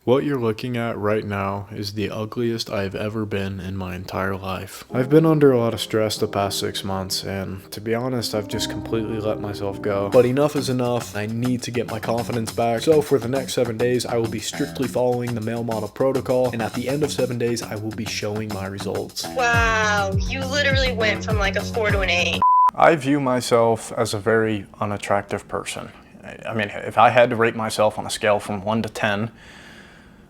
What you're looking at right now is the ugliest I've ever been in my entire life. I've been under a lot of stress the past 6 months, and to be honest, I've just completely let myself go. But enough is enough. I need to get my confidence back. So for the next 7 days, I will be strictly following the male model protocol, and at the end of 7 days, I will be showing my results. Wow, you literally went from like a 4 to an 8. I view myself as a very unattractive person. I mean, if I had to rate myself on a scale from 1 to 10,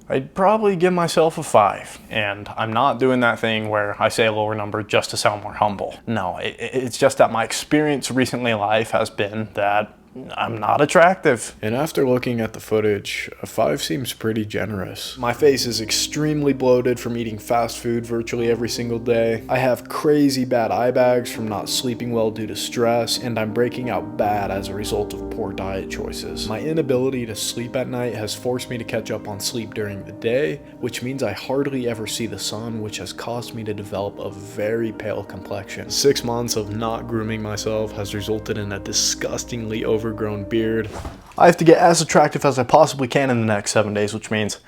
I'd probably give myself a 5. And I'm not doing that thing where I say a lower number just to sound more humble. No, it's just that my experience recently in life has been that I'm not attractive. And after looking at the footage, a 5 seems pretty generous. My face is extremely bloated from eating fast food virtually every single day. I have crazy bad eye bags from not sleeping well due to stress, and I'm breaking out bad as a result of poor diet choices. My inability to sleep at night has forced me to catch up on sleep during the day, which means I hardly ever see the sun, which has caused me to develop a very pale complexion. 6 months of not grooming myself has resulted in a disgustingly overgrown beard. I have to get as attractive as I possibly can in the next 7 days, which means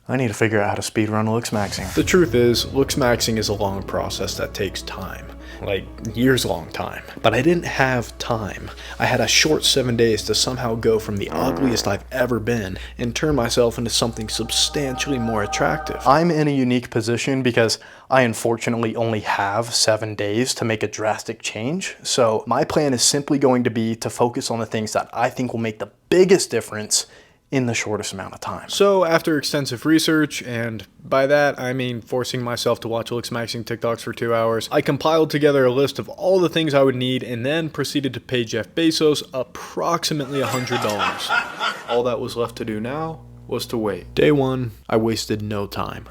I need to figure out how to speedrun Looksmaxxing. The truth is, Looksmaxxing is a long process that takes time. Like, years long time. But I didn't have time. I had a short 7 days to somehow go from the ugliest I've ever been and turn myself into something substantially more attractive. I'm in a unique position because I unfortunately only have 7 days to make a drastic change. So my plan is simply going to be to focus on the things that I think will make the biggest difference in the shortest amount of time. So after extensive research, and by that I mean forcing myself to watch Looksmaxxing TikToks for 2 hours, I compiled together a list of all the things I would need and then proceeded to pay Jeff Bezos approximately $100. All that was left to do now was to wait. Day 1, I wasted no time.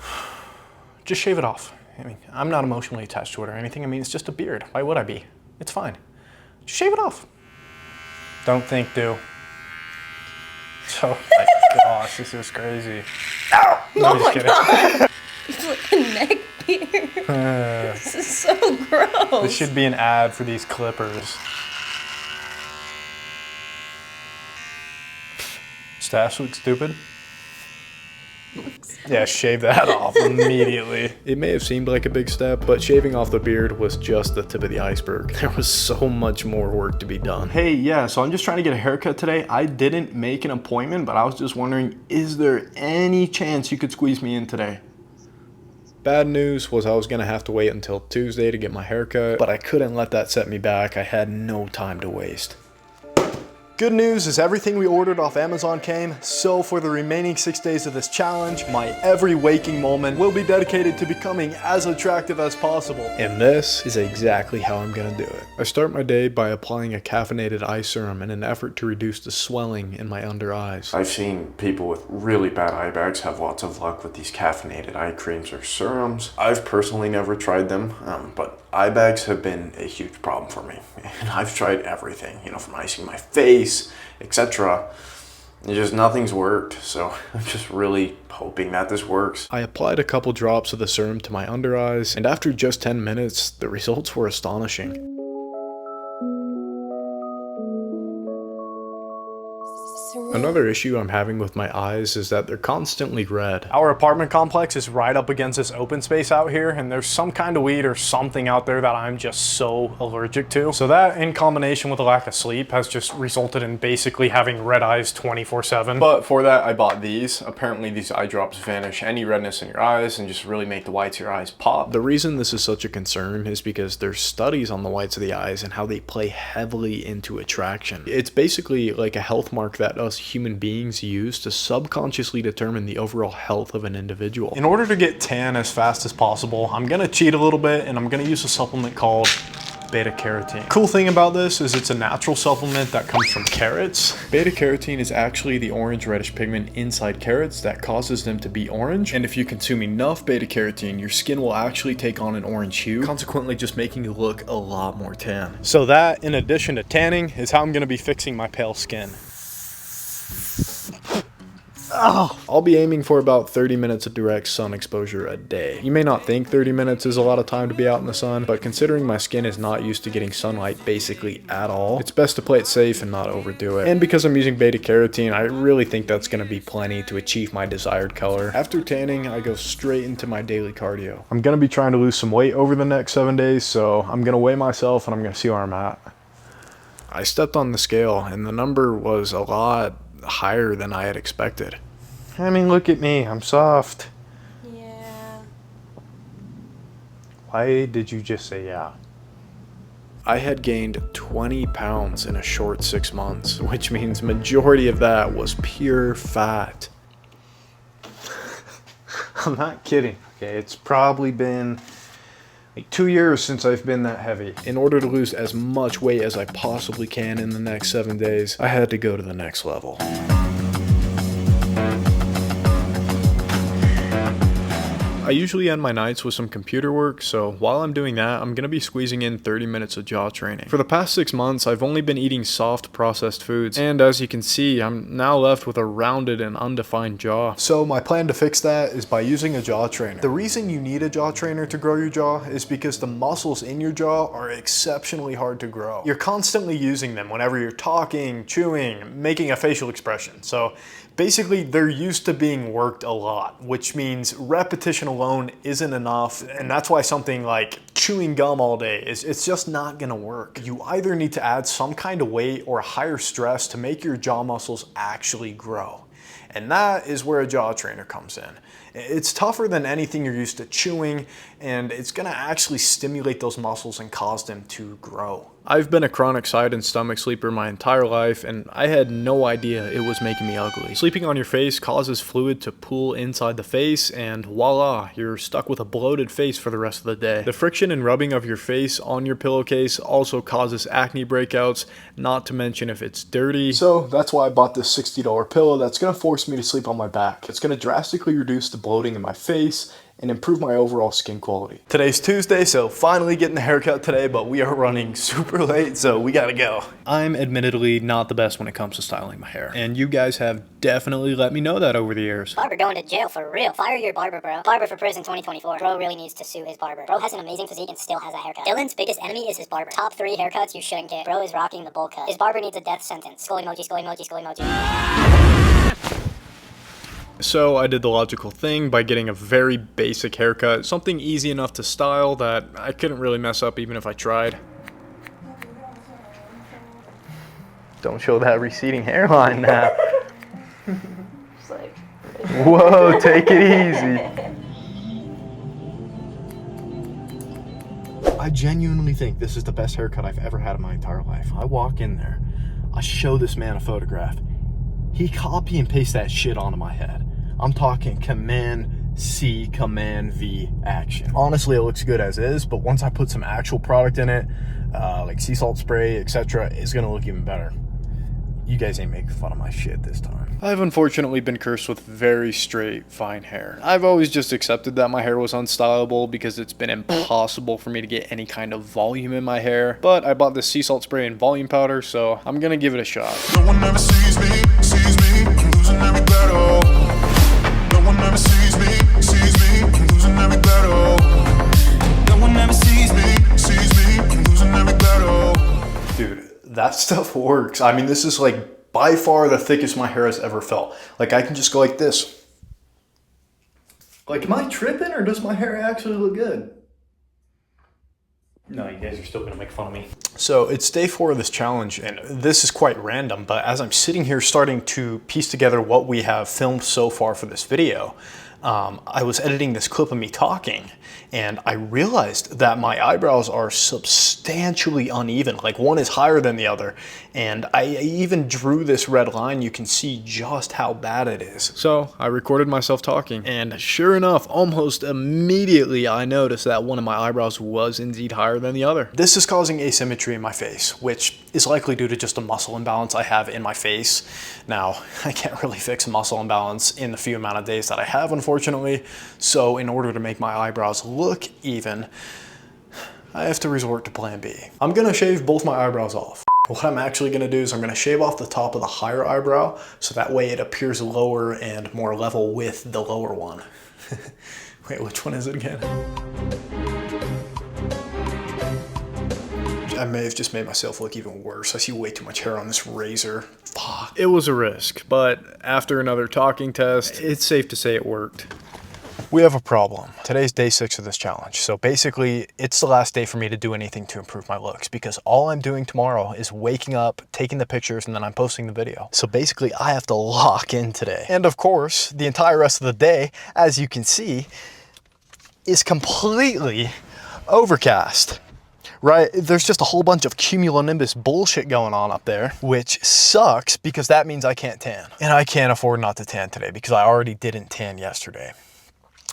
Just shave it off. I mean, I'm not emotionally attached to it or anything. I mean, it's just a beard. Why would I be? It's fine. Just shave it off. Don't think, do. Oh my gosh, this is crazy. Ow! No, Oh my kidding. god! It's like a neck beard. This is so gross. This should be an ad for these clippers. Stash looks stupid. Yeah, shave that off immediately. It may have seemed like a big step, but shaving off the beard was just the tip of the iceberg. There was so much more work to be done. Hey, yeah, so I'm just trying to get a haircut today. I didn't make an appointment, but I was just wondering, is there any chance you could squeeze me in today? Bad news was I was gonna have to wait until Tuesday to get my haircut, but I couldn't let that set me back. I had no time to waste. Good news is everything we ordered off Amazon came, so for the remaining 6 days of this challenge, my every waking moment will be dedicated to becoming as attractive as possible. And this is exactly how I'm gonna do it. I start my day by applying a caffeinated eye serum in an effort to reduce the swelling in my under eyes. I've seen people with really bad eye bags have lots of luck with these caffeinated eye creams or serums. I've personally never tried them, but eye bags have been a huge problem for me. And I've tried everything, you know, from icing my face, etc. Just nothing's worked, so I'm just really hoping that this works. I applied a couple drops of the serum to my under eyes, and after just 10 minutes, the results were astonishing. Another issue I'm having with my eyes is that they're constantly red. Our apartment complex is right up against this open space out here, and there's some kind of weed or something out there that I'm just so allergic to. So that, in combination with a lack of sleep, has just resulted in basically having red eyes 24/7. But for that, I bought these. Apparently these eye drops vanish any redness in your eyes and just really make the whites of your eyes pop. The reason this is such a concern is because there's studies on the whites of the eyes and how they play heavily into attraction. It's basically like a health mark that us human beings use to subconsciously determine the overall health of an individual. In order to get tan as fast as possible, I'm gonna cheat a little bit and I'm gonna use a supplement called beta carotene. Cool thing about this is it's a natural supplement that comes from carrots. Beta carotene is actually the orange reddish pigment inside carrots that causes them to be orange. And if you consume enough beta carotene, your skin will actually take on an orange hue, consequently just making you look a lot more tan. So that, in addition to tanning, is how I'm gonna be fixing my pale skin. Oh. I'll be aiming for about 30 minutes of direct sun exposure a day. You may not think 30 minutes is a lot of time to be out in the sun, but considering my skin is not used to getting sunlight basically at all, it's best to play it safe and not overdo it. And because I'm using beta carotene, I really think that's going to be plenty to achieve my desired color. After tanning, I go straight into my daily cardio. I'm going to be trying to lose some weight over the next 7 days, so I'm going to weigh myself and I'm going to see where I'm at. I stepped on the scale and the number was a lot higher than I had expected. I mean, look at me, I'm soft. Yeah. Why did you just say yeah? I had gained 20 pounds in a short 6 months, which means majority of that was pure fat. I'm not kidding, okay? It's probably been like 2 years since I've been that heavy. In order to lose as much weight as I possibly can in the next 7 days, I had to go to the next level. I usually end my nights with some computer work, so while I'm doing that, I'm going to be squeezing in 30 minutes of jaw training. For the past 6 months, I've only been eating soft processed foods, and as you can see, I'm now left with a rounded and undefined jaw. So my plan to fix that is by using a jaw trainer. The reason you need a jaw trainer to grow your jaw is because the muscles in your jaw are exceptionally hard to grow. You're constantly using them whenever you're talking, chewing, making a facial expression. So basically, they're used to being worked a lot, which means repetition alone isn't enough, and that's why something like chewing gum all day it's just not gonna work. You either need to add some kind of weight or higher stress to make your jaw muscles actually grow. And that is where a jaw trainer comes in. It's tougher than anything you're used to chewing, and it's gonna actually stimulate those muscles and cause them to grow. I've been a chronic side and stomach sleeper my entire life, and I had no idea it was making me ugly. Sleeping on your face causes fluid to pool inside the face, and voila, you're stuck with a bloated face for the rest of the day. The friction and rubbing of your face on your pillowcase also causes acne breakouts, not to mention if it's dirty. So that's why I bought this $60 pillow that's gonna force me to sleep on my back. It's gonna drastically reduce the bloating in my face and improve my overall skin quality. Today's Tuesday, so finally getting the haircut today, but we are running super late, so we gotta go. I'm admittedly not the best when it comes to styling my hair, and you guys have definitely let me know that over the years. Barber going to jail for real. Fire your barber, bro. Barber for prison 2024. Bro really needs to sue his barber. Bro has an amazing physique and still has a haircut. Dylan's biggest enemy is his barber. Top 3 haircuts you shouldn't get. Bro is rocking the bowl cut. His barber needs a death sentence. Skull emoji, skull emoji, skull emoji. So I did the logical thing by getting a very basic haircut, something easy enough to style that I couldn't really mess up even if I tried. Don't show that receding hairline now. It's like, whoa, take it easy. I genuinely think this is the best haircut I've ever had in my entire life. I walk in there, I show this man a photograph. He copy and paste that shit onto my head. I'm talking Command C, Command V action. Honestly, it looks good as is, but once I put some actual product in it, like sea salt spray, etc., it's gonna look even better. You guys ain't making fun of my shit this time. I've unfortunately been cursed with very straight, fine hair. I've always just accepted that my hair was unstylable because it's been impossible for me to get any kind of volume in my hair. But I bought this sea salt spray and volume powder, so I'm gonna give it a shot. No one ever sees me, I'm losing every battle. No one ever sees me, I'm losing every battle. No one ever sees me, I'm losing every battle. Dude, that stuff works. I mean, this is like by far the thickest my hair has ever felt. Like I can just go like this. Like, am I tripping or does my hair actually look good? No, you guys are still gonna make fun of me. So it's day 4 of this challenge, and this is quite random, but as I'm sitting here starting to piece together what we have filmed so far for this video, I was editing this clip of me talking, and I realized that my eyebrows are substantially uneven. Like one is higher than the other, and I even drew this red line. You can see just how bad it is. So I recorded myself talking, and sure enough, almost immediately I noticed that one of my eyebrows was indeed higher than the other. This is causing asymmetry in my face, which is likely due to just a muscle imbalance I have in my face. Now, I can't really fix a muscle imbalance in the few amount of days that I have, unfortunately. So in order to make my eyebrows look even, I have to resort to plan B. I'm gonna shave both my eyebrows off. What I'm actually gonna do is I'm gonna shave off the top of the higher eyebrow so that way it appears lower and more level with the lower one. Wait, which one is it again? I may have just made myself look even worse. I see way too much hair on this razor. Fuck. It was a risk, but after another talking test, it's safe to say it worked. We have a problem. Today's day 6 of this challenge. So basically, it's the last day for me to do anything to improve my looks because all I'm doing tomorrow is waking up, taking the pictures, and then I'm posting the video. So basically, I have to lock in today. And of course, the entire rest of the day, as you can see, is completely overcast. Right? There's just a whole bunch of cumulonimbus bullshit going on up there, which sucks because that means I can't tan. And I can't afford not to tan today because I already didn't tan yesterday.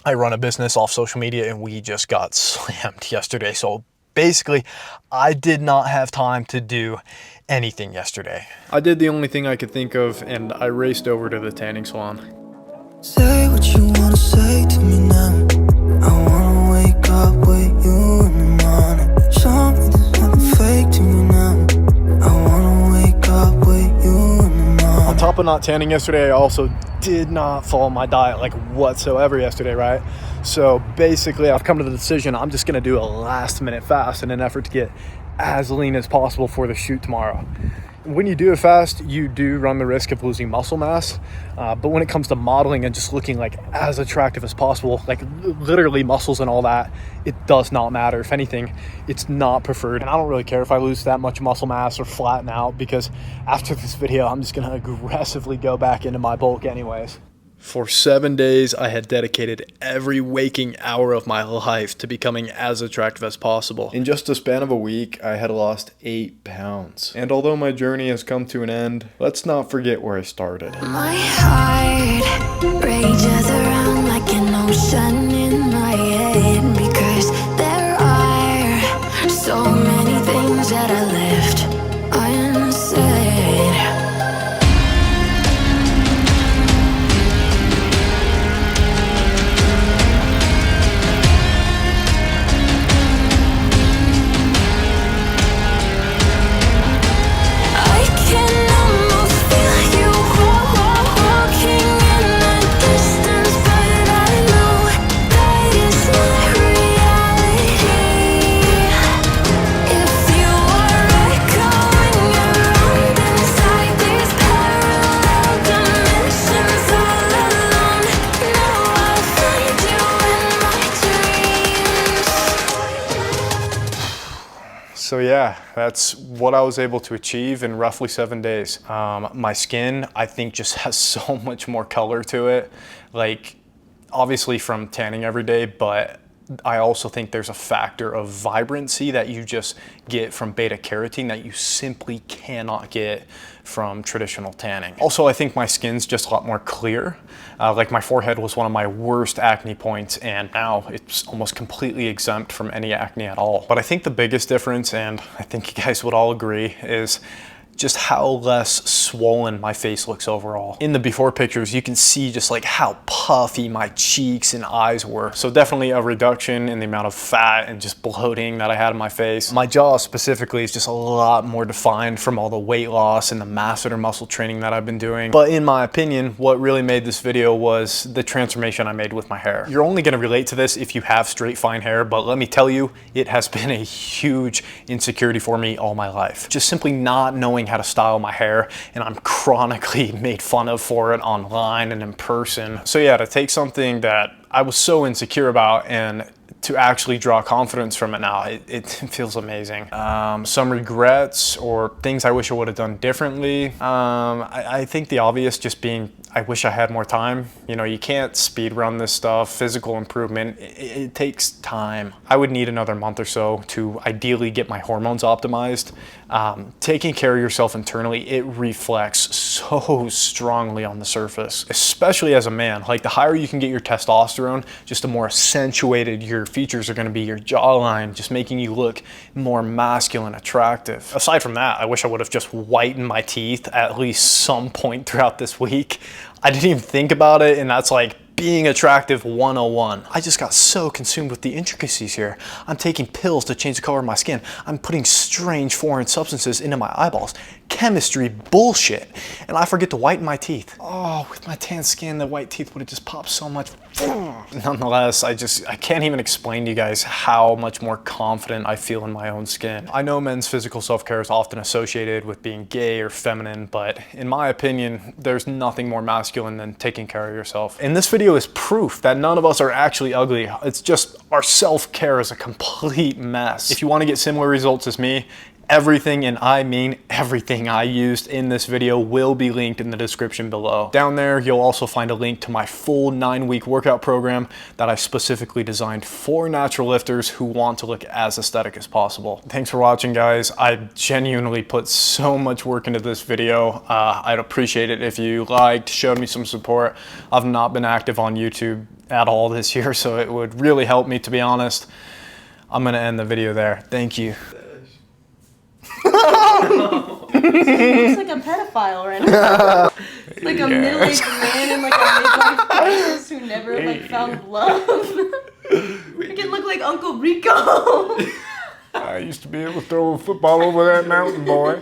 I run a business off social media and we just got slammed yesterday. So basically, I did not have time to do anything yesterday. I did the only thing I could think of and I raced over to the tanning salon. Say what you wanna say to me now. I wanna wake up with you in the morning. Show me there's nothing fake to me now. I wanna wake up with you in the morning. On top of not tanning yesterday, I also did not follow my diet like whatsoever yesterday, right? So basically I've come to the decision I'm just gonna do a last minute fast in an effort to get as lean as possible for the shoot tomorrow. When you do a fast, you do run the risk of losing muscle mass, but when it comes to modeling and just looking like as attractive as possible, like literally muscles and all that, it does not matter. If anything, it's not preferred. And I don't really care if I lose that much muscle mass or flatten out because after this video, I'm just gonna aggressively go back into my bulk anyways. For 7 days, I had dedicated every waking hour of my life to becoming as attractive as possible. In just a span of a week, I had lost 8 pounds. And although my journey has come to an end, let's not forget where I started. My heart rages around like an ocean in my head because there are so many things that I left unsaid. So yeah, that's what I was able to achieve in roughly 7 days. My skin, I think, just has so much more color to it. Like, obviously from tanning every day, but I also think there's a factor of vibrancy that you just get from beta carotene that you simply cannot get from traditional tanning. Also, I think my skin's just a lot more clear. Like my forehead was one of my worst acne points and now it's almost completely exempt from any acne at all. But I think the biggest difference, and I think you guys would all agree, is just how less swollen my face looks overall. In the before pictures, you can see just like how puffy my cheeks and eyes were. So definitely a reduction in the amount of fat and just bloating that I had in my face. My jaw specifically is just a lot more defined from all the weight loss and the masseter muscle training that I've been doing. But in my opinion, what really made this video was the transformation I made with my hair. You're only gonna relate to this if you have straight fine hair, but let me tell you, it has been a huge insecurity for me all my life. Just simply not knowing how to style my hair, and I'm chronically made fun of for it online and in person. So yeah, to take something that I was so insecure about and to actually draw confidence from it now, it feels amazing. Some regrets or things I wish I would have done differently. I think the obvious just being, I wish I had more time. You know, you can't speed run this stuff. Physical improvement, it takes time. I would need another month or so to ideally get my hormones optimized. Taking care of yourself internally, it reflects so strongly on the surface, especially as a man. Like the higher you can get your testosterone, just the more accentuated your features are going to be, your jawline, just making you look more masculine, attractive. Aside from that, I wish I would have just whitened my teeth at least some point throughout this week. I didn't even think about it, and that's like Being Attractive 101. I just got so consumed with the intricacies here. I'm taking pills to change the color of my skin. I'm putting strange foreign substances into my eyeballs. Chemistry bullshit. And I forget to whiten my teeth. Oh, with my tan skin, the white teeth would have just popped so much. Nonetheless, I can't even explain to you guys how much more confident I feel in my own skin. I know men's physical self-care is often associated with being gay or feminine, but in my opinion, there's nothing more masculine than taking care of yourself. And this video is proof that none of us are actually ugly. It's just our self-care is a complete mess. If you want to get similar results as me, everything, and I mean everything I used in this video will be linked in the description below. Down there, you'll also find a link to my full 9-week workout program that I specifically designed for natural lifters who want to look as aesthetic as possible. Thanks for watching, guys. I genuinely put so much work into this video. I'd appreciate it if you liked, showed me some support. I've not been active on YouTube at all this year, so it would really help me, to be honest. I'm gonna end the video there. Thank you. He looks like a pedophile right now. Like a middle-aged man in like a midlife crisis who never like found love. He can look like Uncle Rico. I used to be able to throw a football over that mountain, boy.